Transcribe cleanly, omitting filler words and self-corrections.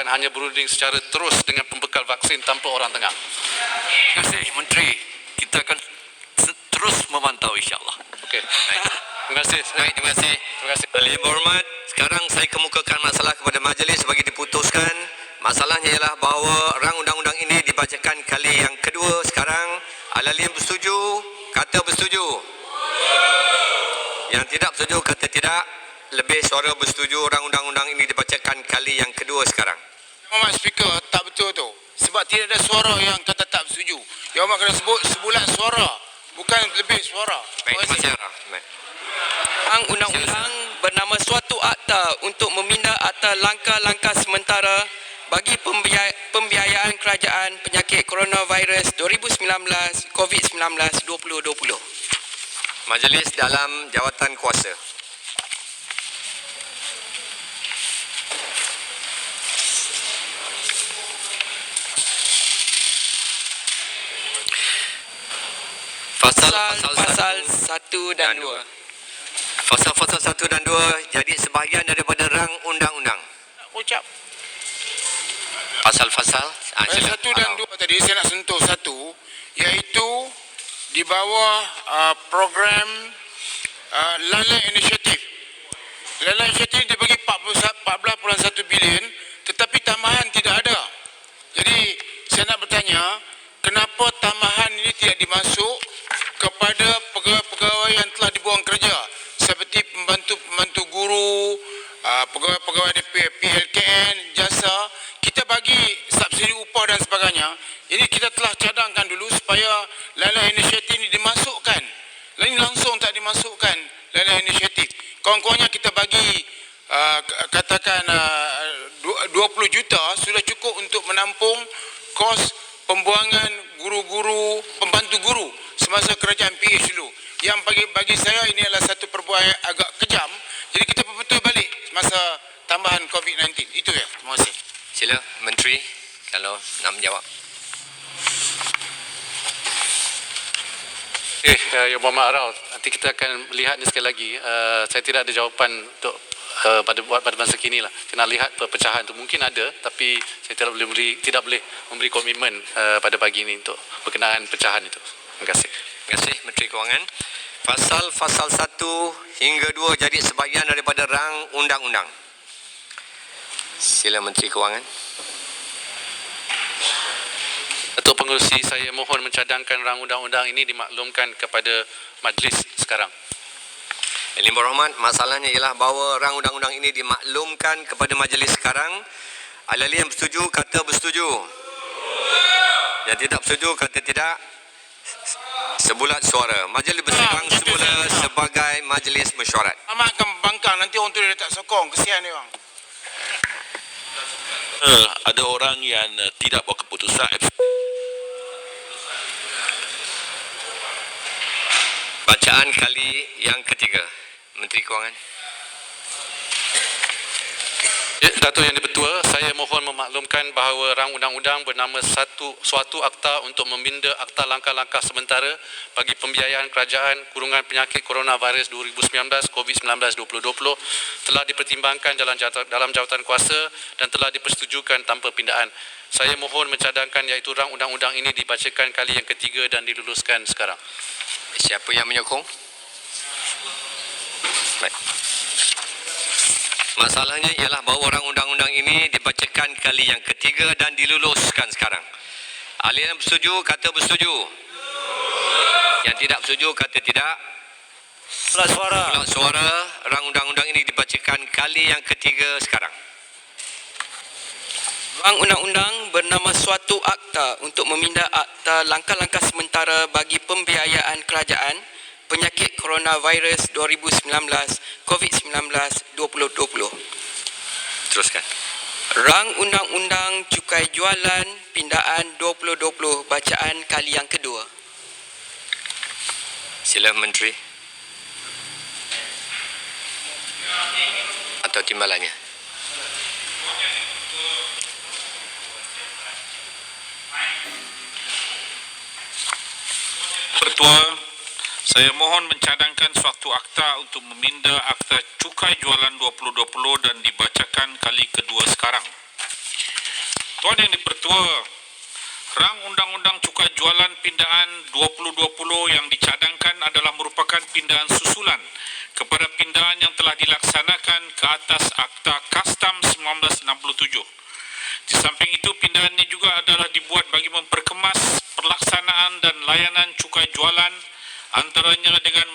akan hanya berunding secara terus dengan pembekal vaksin tanpa orang tengah. Terima kasih Menteri. Kita akan terus memantau insya-Allah. Okey. Terima kasih. Baik, terima kasih. Terima kasih. Yang berhormat, sekarang saya kemukakan masalah kepada majlis bagi diputuskan. Masalahnya ialah bahawa rang undang-undang ini dibacakan kali yang kedua sekarang. Ahli yang bersetuju, kata bersetuju. Yang tidak bersetuju, kata tidak. Lebih suara bersetuju rang undang-undang ini dibacakan kali yang kedua sekarang. Muhammad Speaker, tak betul tu. Sebab tidak ada suara yang kata tak bersetuju. Yang Muhammad kena sebut sebulan suara, bukan lebih suara. Baik, terima kasih. Rang undang-undang bernama suatu akta untuk meminda akta langkah-langkah sementara bagi pembiayaan kerajaan penyakit coronavirus 2019 COVID-19 2020. Majlis dalam jawatan kuasa. Pasal 1 dan 2. Pasal-pasal 1 dan 2 jadi sebahagian daripada rang undang-undang. Ucap. Pasal-pasal Pasal 1 dan 2 tadi saya nak sentuh satu, iaitu di bawah program Lala Initiative. Lala Initiative dibagi 14.1 bilion tetapi tambahan tidak ada. Jadi saya nak bertanya, kenapa tambahan ini tidak dimasuk kepada pegawai-pegawai yang telah dibuang kerja seperti pembantu-pembantu guru, pegawai PLKN, jasa. Kita bagi subsidi upah dan sebagainya. Ini kita telah cadangkan dulu supaya Lala Initiative ini dimasukkan. Lain langsung tak dimasukkan Lala Initiative. Kawan-kawannya kita bagi katakan 20 juta sudah cukup untuk menampung kos pembuangan guru-guru, pembantu guru semasa kerajaan PH dulu. Yang bagi saya ini adalah satu perbuatan agak kejam. Jadi kita betul balik masa tambahan COVID-19. Itu ya. Terima kasih. Sila Menteri kalau nak menjawab. Yang Muhammad Arau, nanti kita akan melihat ni sekali lagi. Saya tidak ada jawapan untuk pada masa kini lah. Kena lihat perpecahan tu mungkin ada, tapi saya tidak boleh memberi komitmen pada pagi ini untuk berkenaan pecahan itu. Terima kasih. Terima kasih Menteri Kewangan. Pasal 1 hingga 2 jadi sebahagian daripada rang undang-undang. Sila Menteri Kewangan. Datuk Pengerusi, saya mohon mencadangkan rang undang-undang ini dimaklumkan kepada majlis sekarang. Yang berhormat, masalahnya ialah bahawa rang undang-undang ini dimaklumkan kepada majlis sekarang. Ahli yang bersetuju, kata bersetuju. Yang tidak bersetuju, kata tidak. Sebulat suara. Majlis bersidang semula sebagai majlis mesyuarat. Amat akan bangkang, nanti orang tu dia tak sokong. Kesian dia orang. Ada orang yang tidak buat keputusan. Bacaan kali yang ketiga. Menteri Kewangan. Datuk Yang Dipertua, saya mohon memaklumkan bahawa rang undang-undang bernama suatu akta untuk meminda akta langkah-langkah sementara bagi pembiayaan kerajaan kurungan penyakit coronavirus 2019 COVID-19 2020 telah dipertimbangkan dalam jawatan kuasa dan telah dipersetujukan tanpa pindaan. Saya mohon mencadangkan iaitu rang undang-undang ini dibacakan kali yang ketiga dan diluluskan sekarang. Siapa yang menyokong? Baik. Masalahnya ialah bahawa rang undang-undang ini dibacakan kali yang ketiga dan diluluskan sekarang. Ahli yang bersetuju, kata bersetuju. Yang tidak bersetuju, kata tidak. Bulat suara. Bulat suara, rang undang-undang ini dibacakan kali yang ketiga sekarang. Rang undang-undang bernama suatu akta untuk meminda akta langkah-langkah sementara bagi pembiayaan kerajaan penyakit coronavirus 2019 COVID-19 2020. Teruskan. Rang undang-undang cukai jualan pindaan 2020 bacaan kali yang kedua. Sila Menteri. Atau timbalannya. Pertua, saya mohon mencadangkan suatu akta untuk meminda akta cukai jualan 2020 dan dibacakan kali kedua sekarang. Tuan Yang Dipertua, rang Undang-Undang Cukai Jualan Pindaan 2020 yang dicadangkan adalah merupakan pindaan susulan kepada pindaan yang telah dilaksanakan ke atas Akta Kastam 1967. Di samping itu, pindaan ini juga adalah dibuat bagi memperkemas pelaksanaan dan layanan cukai jualan, antaranya dengan